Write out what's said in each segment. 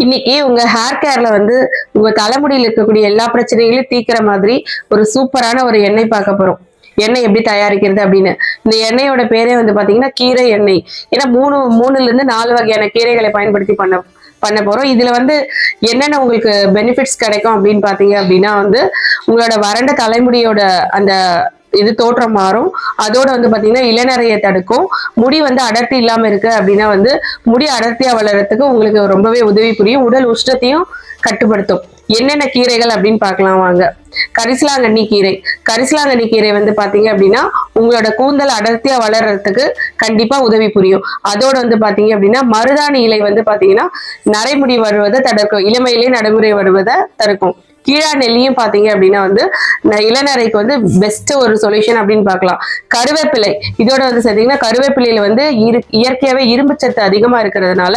இன்னைக்கு உங்க ஹேர் கேர்ல வந்து உங்க தலைமுடியில் இருக்கக்கூடிய எல்லா பிரச்சனைகளையும் தீக்கிற மாதிரி ஒரு சூப்பரான ஒரு எண்ணெய் பார்க்க போறோம். எண்ணெய் எப்படி தயாரிக்கிறது அப்படின்னு. இந்த எண்ணெயோட பேரே வந்து பாத்தீங்கன்னா கீரை எண்ணெய். ஏன்னா மூணுல இருந்து 4 வகையான கீரைகளை பயன்படுத்தி பண்ண போறோம். இதுல வந்து என்னென்ன உங்களுக்கு பெனிஃபிட்ஸ் கிடைக்கும் அப்படின்னு பாத்தீங்க அப்படின்னா வந்து உங்களோட வறண்ட தலைமுடியோட அந்த இது தோற்றம் மாறும். அதோட வந்து பாத்தீங்கன்னா இளநரையை தடுக்கும். முடி வந்து அடர்த்தி இல்லாம இருக்கு அப்படின்னா வந்து முடி அடர்த்தியா வளர்றதுக்கு உங்களுக்கு ரொம்பவே உதவி புரியும். உடல் உஷ்ணத்தையும் கட்டுப்படுத்தும். என்னென்ன கீரைகள் அப்படின்னு பார்க்கலாம் வாங்க. கரிசலாங்கண்ணி கீரை. கரிசலாங்கண்ணி கீரை வந்து பாத்தீங்க அப்படின்னா உங்களோட கூந்தல் அடர்த்தியா வளர்றதுக்கு கண்டிப்பா உதவி புரியும். அதோட வந்து பாத்தீங்க அப்படின்னா மருதாணி இலை வந்து பாத்தீங்கன்னா நரைமுடி வருவதை தடுக்கும். இளமையிலே நடைமுறை வருவதை தடுக்கும். கீழா நெல்லியும் பாத்தீங்க அப்படின்னா வந்து இளநரைக்கு வந்து பெஸ்ட் ஒரு சொல்யூஷன் அப்படின்னு பார்க்கலாம். கருவேப்பிலை இதோட வந்து பார்த்தீங்கன்னா கருவேப்பிலையில வந்து இயற்கையாவே இரும்பு சத்து அதிகமா இருக்கிறதுனால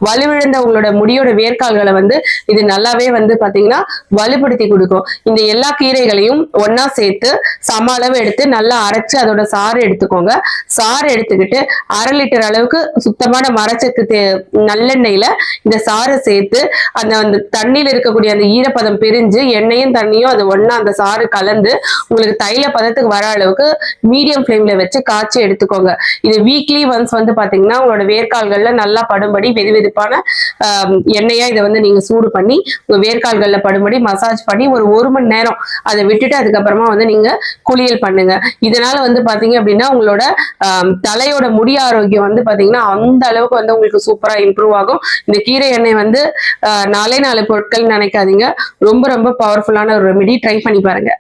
வலுவிழந்த உங்களோட முடியோட வேர்க்கால்களை வந்து இது நல்லாவே வந்து பாத்தீங்கன்னா வலுப்படுத்தி கொடுக்கும். இந்த எல்லா கீரைகளையும் ஒன்னா சேர்த்து சம அளவு எடுத்து நல்லா அரைச்சு அதோட சாறு எடுத்துக்கோங்க. சாறு எடுத்துக்கிட்டு 1/2 லிட்டர் அளவுக்கு சுத்தமான மரச்சக்கு நல்லெண்ணெயில இந்த சாறை சேர்த்து அந்த தண்ணியில இருக்கக்கூடிய அந்த ஈரப்பதம் பிரிஞ்சு எண்ணெயும் தண்ணியும் அது ஒண்ணா அந்த சாறு கலந்து உங்களுக்கு தைல பதத்துக்கு வர அளவுக்கு மீடியம் ஃப்ளேம்ல வச்சு காய்ச்சி எடுத்துக்கோங்க. இது வீக்லி ஒன்ஸ் வந்து பாத்தீங்கன்னா உங்களோட வேர்க்கால்கள்ல நல்லா படும்படி வெதுவெதுப்பான எண்ணெயா இதை வந்து நீங்க சூடு பண்ணி உங்க வேர்க்கால்கள்ல படும்படி மசாஜ் பண்ணி ஒரு 1 மணி நேரம் அதை விட்டுட்டு அதுக்கப்புறமா வந்து நீங்க குளியல் பண்ணுங்க. இதனால வந்து பாத்தீங்க அப்படின்னா உங்களோட தலையோட முடி ஆரோக்கியம் வந்து பாத்தீங்கன்னா அந்த அளவுக்கு வந்து உங்களுக்கு சூப்பரா இம்ப்ரூவ் ஆகும். இந்த கீரை எண்ணெய் வந்து 4 பொருட்கள் நினைக்காதீங்க. ரொம்ப ரொம்ப பவர்ஃபுல்லான ஒரு ரெமெடி. ட்ரை பண்ணி பாருங்க.